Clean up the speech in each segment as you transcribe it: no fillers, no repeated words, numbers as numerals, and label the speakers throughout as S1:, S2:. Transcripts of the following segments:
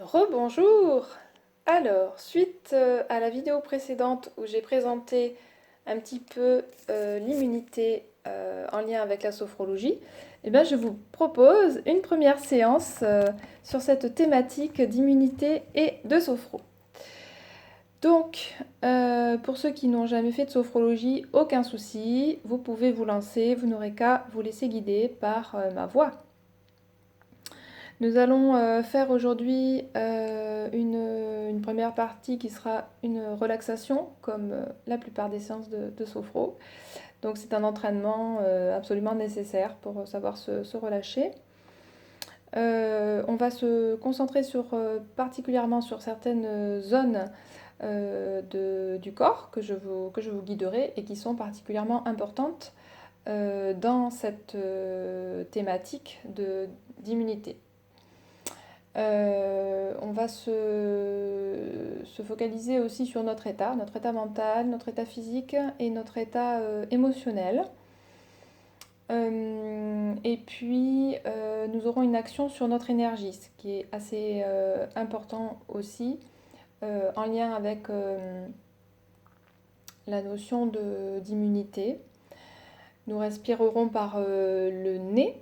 S1: Rebonjour! Alors, suite à la vidéo précédente où j'ai présenté un petit peu l'immunité en lien avec la sophrologie, eh bien, je vous propose une première séance sur cette thématique d'immunité et de sophro. Donc, pour ceux qui n'ont jamais fait de sophrologie, aucun souci, vous pouvez vous lancer, vous n'aurez qu'à vous laisser guider par ma voix. Nous allons faire aujourd'hui une première partie qui sera une relaxation, comme la plupart des séances de sophro. Donc c'est un entraînement absolument nécessaire pour savoir se relâcher. On va se concentrer particulièrement sur certaines zones du corps que je vous guiderai et qui sont particulièrement importantes dans cette thématique d'immunité. On va se focaliser aussi sur notre état mental, notre état physique et notre état émotionnel. Et puis, nous aurons une action sur notre énergie, ce qui est assez important aussi, en lien avec la notion d'immunité. Nous respirerons par le nez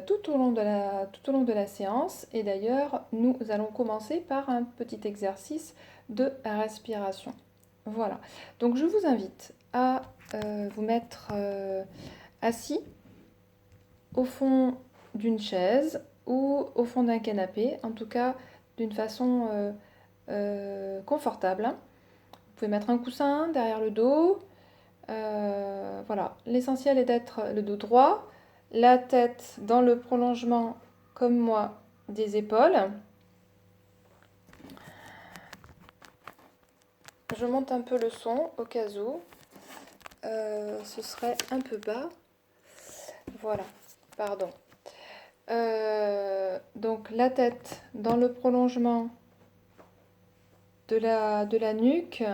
S1: tout au long de la séance. Et d'ailleurs, nous allons commencer par un petit exercice de respiration. Voilà. Donc, je vous invite à vous mettre assis au fond d'une chaise ou au fond d'un canapé, en tout cas d'une façon confortable. Vous pouvez mettre un coussin derrière le dos. Voilà, l'essentiel est d'être le dos droit, la tête dans le prolongement, comme moi, des épaules. Je monte un peu le son au cas où. Ce serait un peu bas. Voilà, pardon. Donc la tête dans le prolongement de la nuque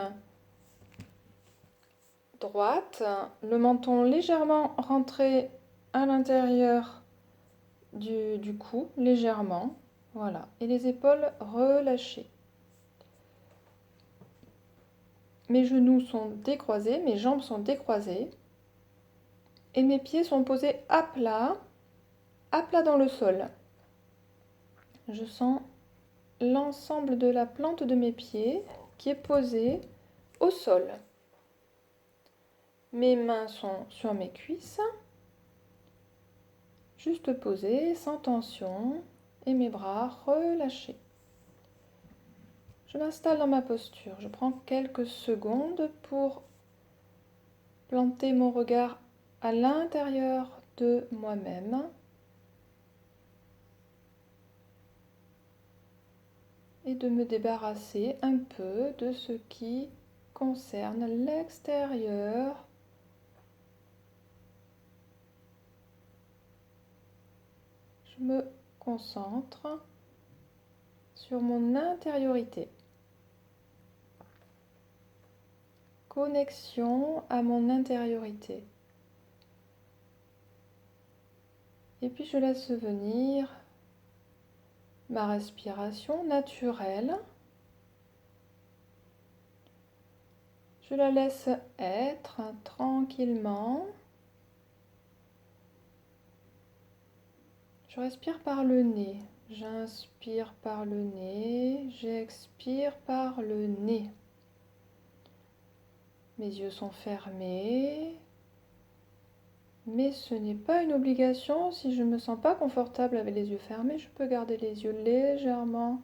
S1: droite, le menton légèrement rentré à l'intérieur du cou, légèrement, voilà, et les épaules relâchées. Mes genoux sont décroisés, mes jambes sont décroisées, et mes pieds sont posés à plat dans le sol. Je sens l'ensemble de la plante de mes pieds qui est posée au sol. Mes mains sont sur mes cuisses, juste posées, sans tension, et mes bras relâchés. Je m'installe dans ma posture. Je prends quelques secondes pour planter mon regard à l'intérieur de moi-même et de me débarrasser un peu de ce qui concerne l'extérieur. Je me concentre sur mon intériorité. Connexion à mon intériorité. Et puis je laisse venir ma respiration naturelle. Je la laisse être tranquillement. Je respire par le nez. J'inspire par le nez. J'expire par le nez. Mes yeux sont fermés. Mais ce n'est pas une obligation. Si je ne me sens pas confortable avec les yeux fermés, je peux garder les yeux légèrement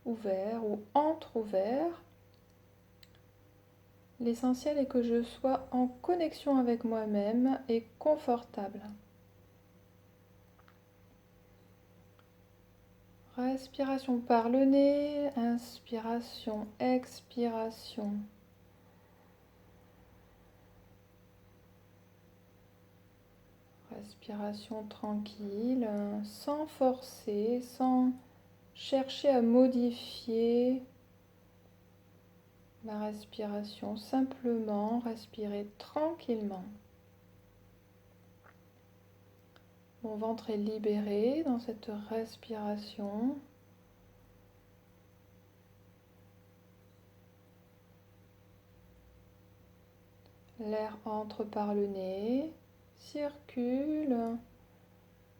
S1: ouverts ou entr'ouverts. L'essentiel est que je sois en connexion avec moi-même et confortable. Respiration par le nez, inspiration, expiration. Respiration tranquille, sans forcer, sans chercher à modifier ma respiration, simplement respirer tranquillement. Mon ventre est libéré dans cette respiration. L'air entre par le nez, circule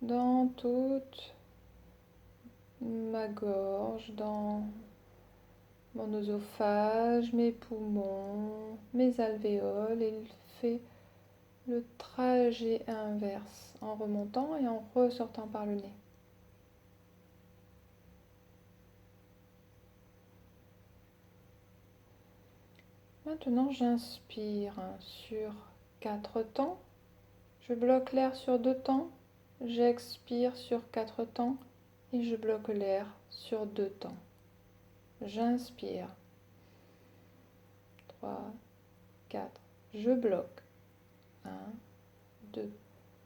S1: dans toute ma gorge, dans mon œsophage, mes poumons, mes alvéoles, et il fait le trajet inverse en remontant et en ressortant par le nez. Maintenant, j'inspire sur 4 temps. Je bloque l'air sur 2 temps. J'expire sur 4 temps et je bloque l'air sur 2 temps. J'inspire. 3, 4. Je bloque. 1, 2.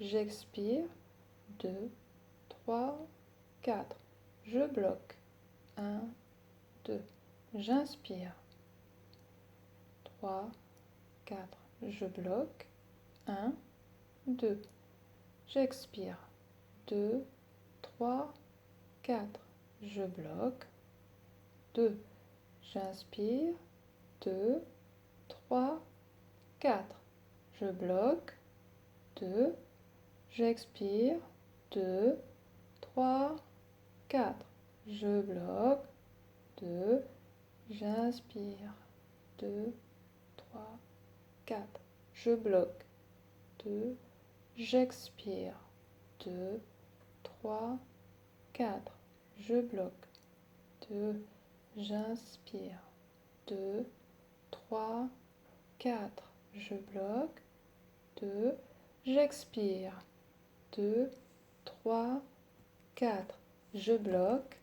S1: J'expire. 2, 3, 4. Je bloque. 1, 2. J'inspire. 3, 4. Je bloque. 1, 2. J'expire. 2, 3, 4. Je bloque. 2. J'inspire. 2, 3, 4. Je bloque. 2. J'expire. 2, 3, 4. Je bloque. 2. J'inspire. 2, 3, 4. Je bloque. 2. J'expire. 2, 3, 4. Je bloque. 2. J'inspire. 2, 3, 4. Je bloque. 2. J'expire. 2, 3, 4. Je bloque.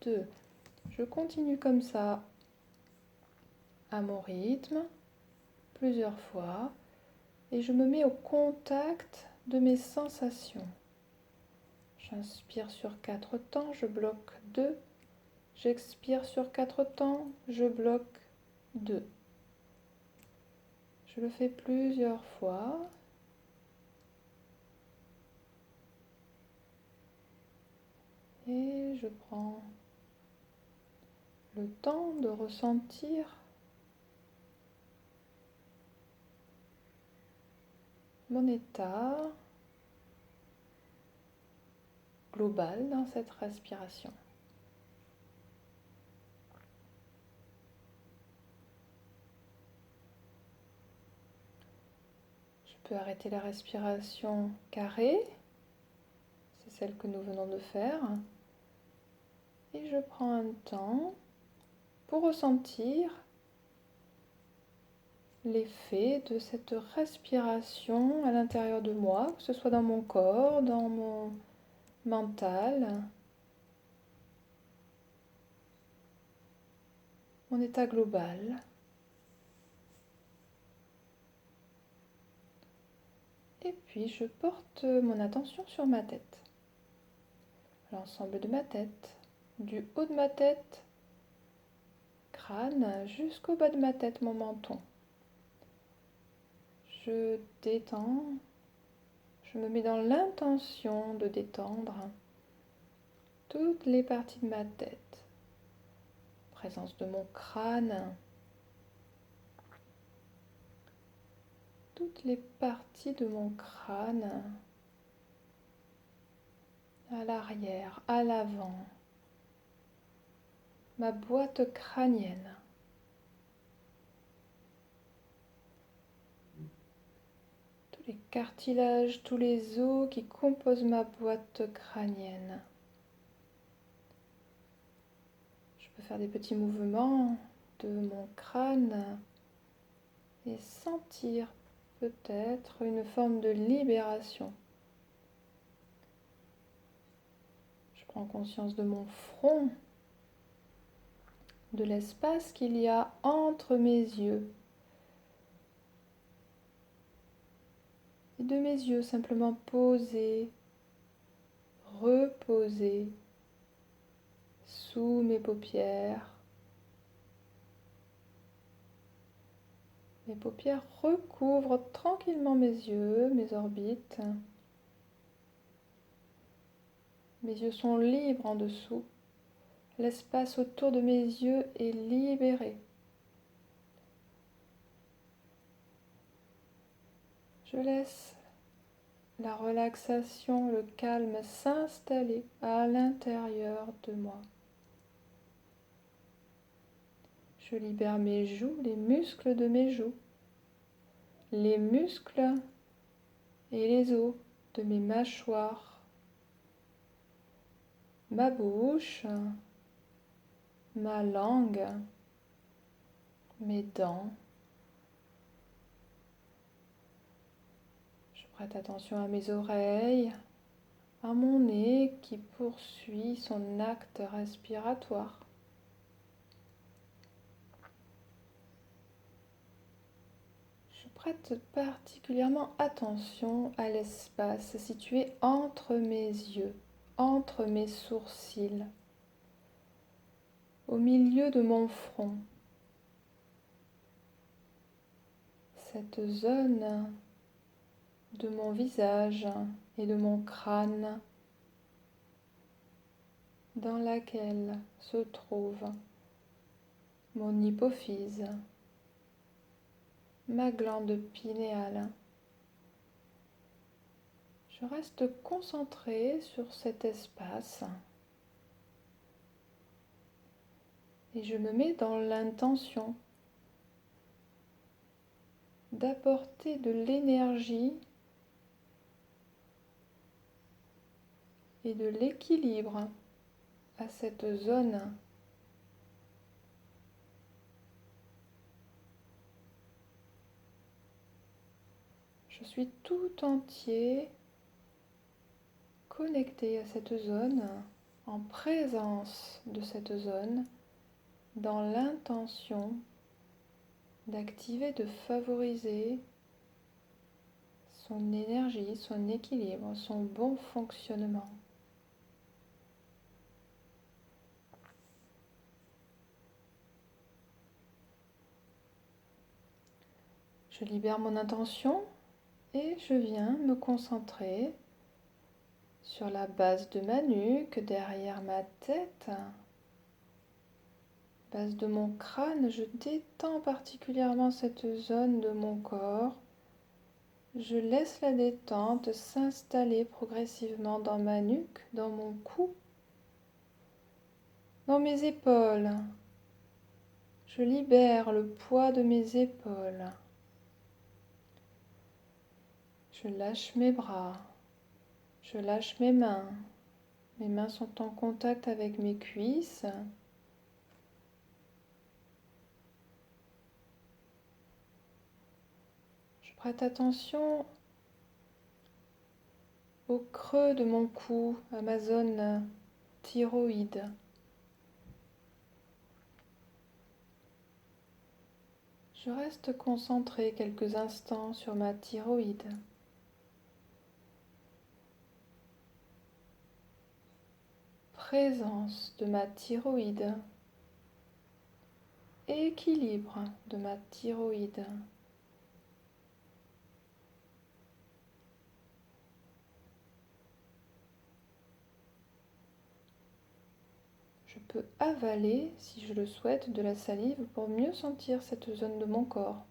S1: 2. Je continue comme ça à mon rythme plusieurs fois et je me mets au contact de mes sensations. J'inspire sur 4 temps, je bloque 2. J'expire sur 4 temps, je bloque 2. Je le fais plusieurs fois. Et je prends le temps de ressentir mon état global dans cette respiration. Je peux arrêter la respiration carrée, c'est celle que nous venons de faire, et je prends un temps pour ressentir l'effet de cette respiration à l'intérieur de moi, que ce soit dans mon corps, dans mon mental, mon état global. Et puis je porte mon attention sur ma tête, l'ensemble de ma tête, du haut de ma tête, crâne, jusqu'au bas de ma tête, mon menton. Je détends, je me mets dans l'intention de détendre toutes les parties de ma tête. Présence de mon crâne, toutes les parties de mon crâne, à l'arrière, à l'avant, ma boîte crânienne. Tous les cartilages, tous les os qui composent ma boîte crânienne. Je peux faire des petits mouvements de mon crâne et sentir peut-être une forme de libération. Je prends conscience de mon front, de l'espace qu'il y a entre mes yeux. Et de mes yeux simplement posés, reposés sous mes paupières. Mes paupières recouvrent tranquillement mes yeux, mes orbites. Mes yeux sont libres en dessous. L'espace autour de mes yeux est libéré. Je laisse la relaxation, le calme s'installer à l'intérieur de moi. Je libère mes joues, les muscles de mes joues, les muscles et les os de mes mâchoires, ma bouche, ma langue, mes dents. Je prête attention à mes oreilles, à mon nez qui poursuit son acte respiratoire. Je prête particulièrement attention à l'espace situé entre mes yeux, entre mes sourcils, au milieu de mon front. Cette zone de mon visage et de mon crâne dans laquelle se trouve mon hypophyse, ma glande pinéale. Je reste concentrée sur cet espace et je me mets dans l'intention d'apporter de l'énergie et de l'équilibre à cette zone. Je suis tout entier connecté à cette zone, en présence de cette zone, dans l'intention d'activer, de favoriser son énergie, son équilibre, son bon fonctionnement. Je libère mon intention et je viens me concentrer sur la base de ma nuque, derrière ma tête, base de mon crâne. Je détends particulièrement cette zone de mon corps. Je laisse la détente s'installer progressivement dans ma nuque, dans mon cou, dans mes épaules. Je libère le poids de mes épaules. Je lâche mes bras. Je lâche mes mains. Mes mains sont en contact avec mes cuisses. Je prête attention au creux de mon cou, à ma zone thyroïde. Je reste concentrée quelques instants sur ma thyroïde. Présence de ma thyroïde. Équilibre de ma thyroïde. Je peux avaler, si je le souhaite, de la salive pour mieux sentir cette zone de mon corps.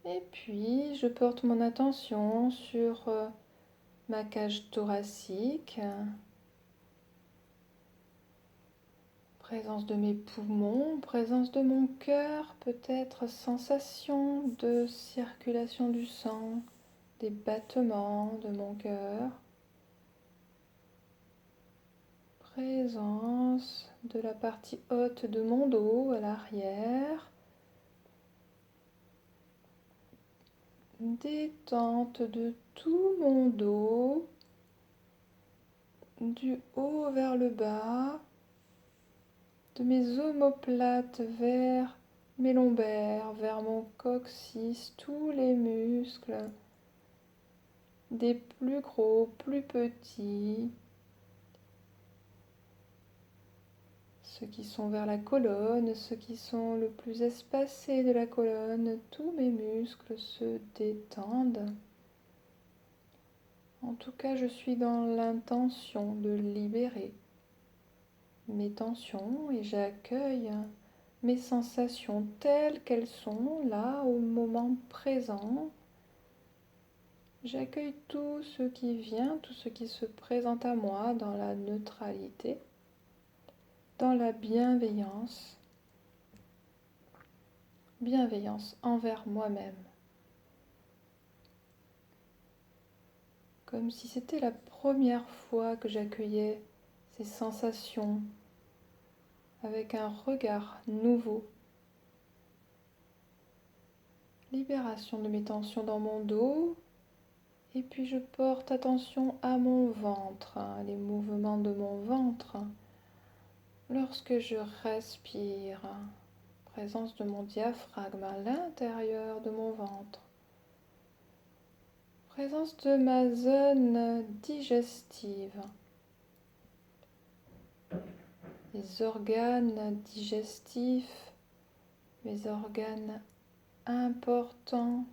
S1: Et puis, je porte mon attention sur ma cage thoracique, présence de mes poumons, présence de mon cœur, peut-être sensation de circulation du sang, des battements de mon cœur, présence de la partie haute de mon dos à l'arrière, détente de tout mon dos, du haut vers le bas, de mes omoplates vers mes lombaires, vers mon coccyx, tous les muscles, des plus gros, plus petits, ceux qui sont vers la colonne, ceux qui sont le plus espacés de la colonne, tous mes muscles se détendent. En tout cas, je suis dans l'intention de libérer mes tensions et j'accueille mes sensations telles qu'elles sont là au moment présent. J'accueille tout ce qui vient, tout ce qui se présente à moi dans la neutralité, dans la bienveillance, bienveillance envers moi-même. Comme si c'était la première fois que j'accueillais ces sensations avec un regard nouveau. Libération de mes tensions dans mon dos. Et puis je porte attention à mon ventre, les mouvements de mon ventre. Lorsque je respire, présence de mon diaphragme à l'intérieur de mon ventre. Présence de ma zone digestive. Les organes digestifs, mes organes importants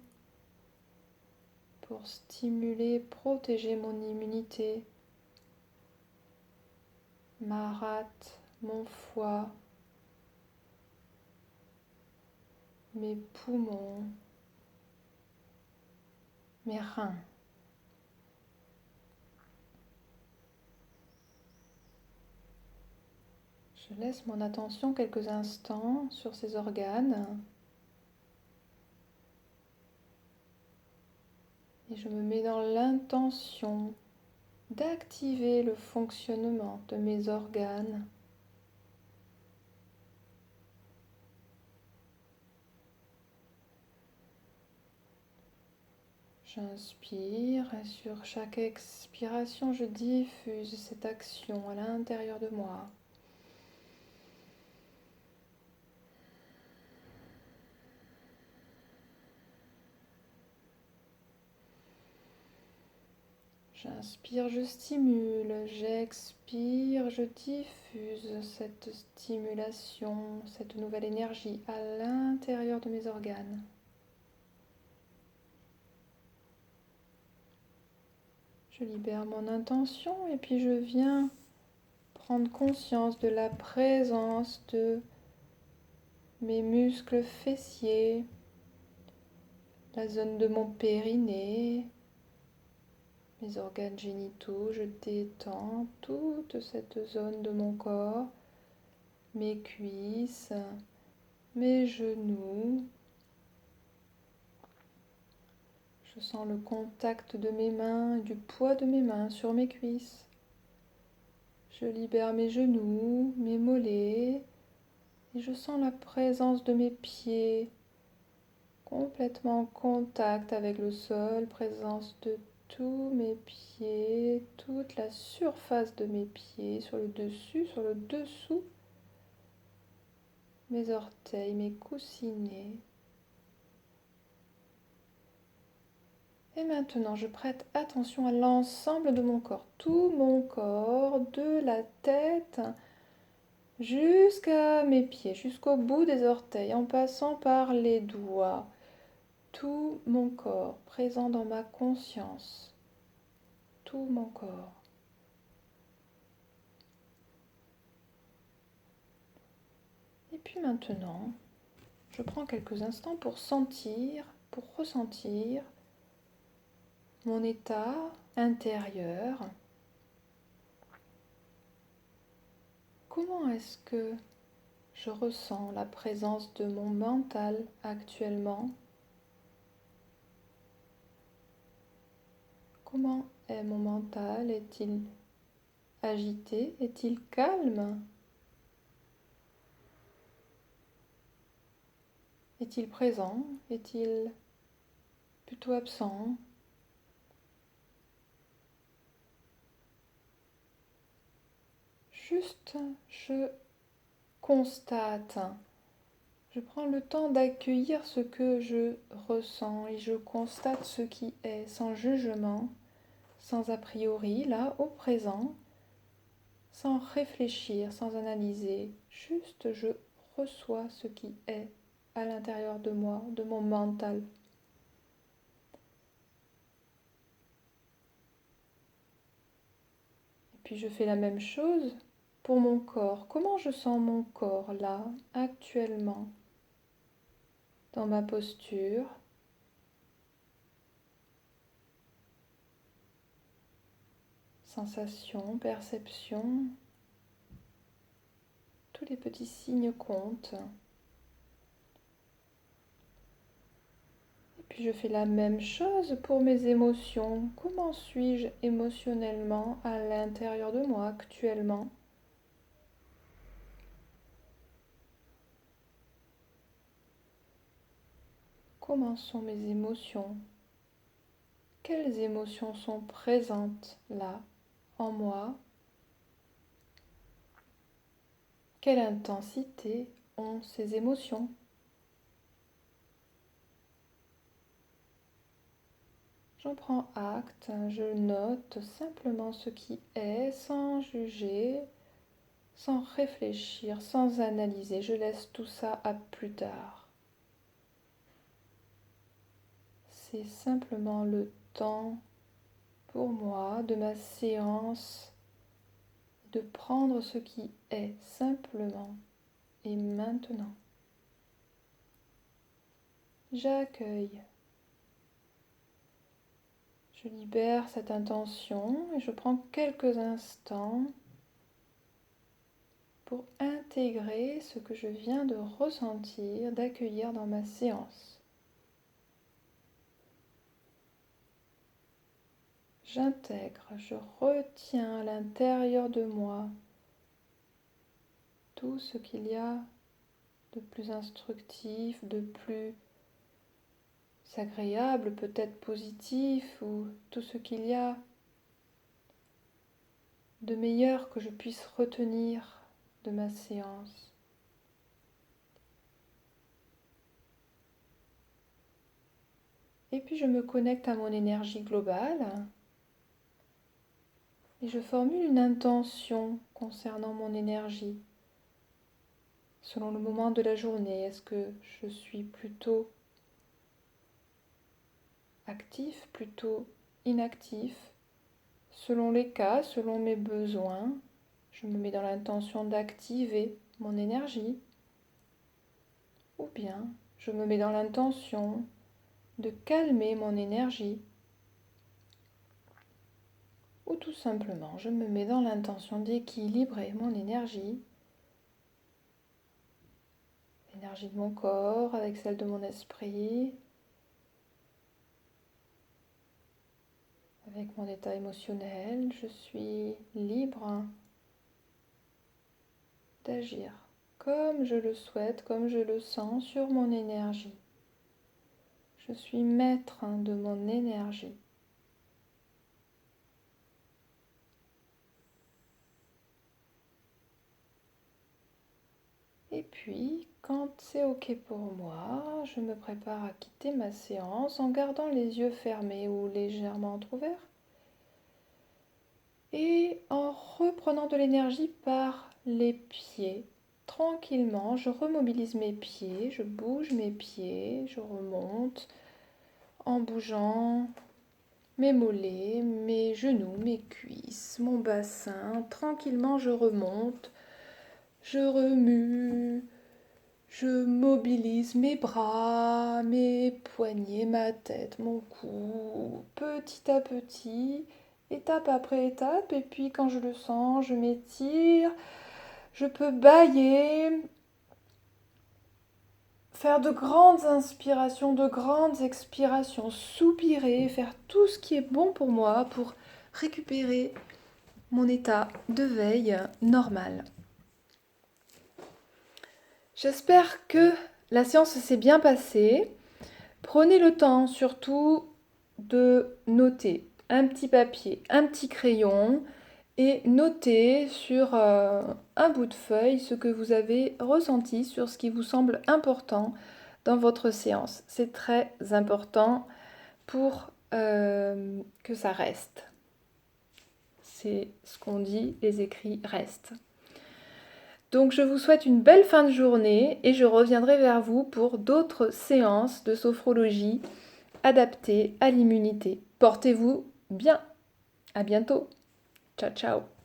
S1: pour stimuler, protéger mon immunité. Ma rate, mon foie, mes poumons, mes reins. Je laisse mon attention quelques instants sur ces organes et je me mets dans l'intention d'activer le fonctionnement de mes organes. J'inspire et sur chaque expiration, je diffuse cette action à l'intérieur de moi. J'inspire, je stimule, j'expire, je diffuse cette stimulation, cette nouvelle énergie à l'intérieur de mes organes. Je libère mon intention et puis je viens prendre conscience de la présence de mes muscles fessiers, la zone de mon périnée, mes organes génitaux. Je détends toute cette zone de mon corps, mes cuisses, mes genoux. Je sens le contact de mes mains, du poids de mes mains sur mes cuisses. Je libère mes genoux, mes mollets et je sens la présence de mes pieds complètement en contact avec le sol, présence de tous mes pieds, toute la surface de mes pieds, sur le dessus, sur le dessous, mes orteils, mes coussinets. Et maintenant, je prête attention à l'ensemble de mon corps, tout mon corps, de la tête jusqu'à mes pieds, jusqu'au bout des orteils, en passant par les doigts. Tout mon corps présent dans ma conscience, tout mon corps. Et puis maintenant, je prends quelques instants pour sentir, pour ressentir mon état intérieur. Comment est-ce que je ressens la présence de mon mental actuellement? Comment est mon mental? Est-il agité? Est-il calme? Est-il présent? Est-il plutôt absent? Juste, je constate. Je prends le temps d'accueillir ce que je ressens et je constate ce qui est, sans jugement, sans a priori, là, au présent, sans réfléchir, sans analyser. Juste, je reçois ce qui est à l'intérieur de moi, de mon mental. Et puis je fais la même chose pour mon corps. Comment je sens mon corps là, actuellement, dans ma posture? Sensations, perceptions, tous les petits signes comptent. Et puis je fais la même chose pour mes émotions. Comment suis-je émotionnellement à l'intérieur de moi actuellement? Comment sont mes émotions? Quelles émotions sont présentes là, en moi? Quelle intensité ont ces émotions? J'en prends acte, je note simplement ce qui est, sans juger, sans réfléchir, sans analyser. Je laisse tout ça à plus tard. C'est simplement le temps pour moi de ma séance de prendre ce qui est simplement et maintenant. J'accueille. Je libère cette intention et je prends quelques instants pour intégrer ce que je viens de ressentir, d'accueillir dans ma séance. J'intègre, je retiens à l'intérieur de moi tout ce qu'il y a de plus instructif, de plus agréable, peut-être positif, ou tout ce qu'il y a de meilleur que je puisse retenir de ma séance. Et puis je me connecte à mon énergie globale et je formule une intention concernant mon énergie. Selon le moment de la journée, est-ce que je suis plutôt actif, plutôt inactif? Selon les cas, selon mes besoins, je me mets dans l'intention d'activer mon énergie. Ou bien je me mets dans l'intention de calmer mon énergie. Ou tout simplement, je me mets dans l'intention d'équilibrer mon énergie. L'énergie de mon corps avec celle de mon esprit, avec mon état émotionnel. Je suis libre d'agir comme je le souhaite, comme je le sens sur mon énergie. Je suis maître de mon énergie. Et puis, quand c'est OK pour moi, je me prépare à quitter ma séance en gardant les yeux fermés ou légèrement entrouverts et en reprenant de l'énergie par les pieds. Tranquillement, je remobilise mes pieds, je bouge mes pieds, je remonte en bougeant mes mollets, mes genoux, mes cuisses, mon bassin. Tranquillement, je remonte, je remue, je mobilise mes bras, mes poignets, ma tête, mon cou, petit à petit, étape après étape. Et puis quand je le sens, je m'étire, je peux bâiller, faire de grandes inspirations, de grandes expirations, soupirer, faire tout ce qui est bon pour moi pour récupérer mon état de veille normal. J'espère que la séance s'est bien passée. Prenez le temps surtout de noter un petit papier, un petit crayon et notez sur un bout de feuille ce que vous avez ressenti, sur ce qui vous semble important dans votre séance. C'est très important pour que ça reste. C'est ce qu'on dit, les écrits restent. Donc je vous souhaite une belle fin de journée et je reviendrai vers vous pour d'autres séances de sophrologie adaptées à l'immunité. Portez-vous bien. À bientôt. Ciao ciao.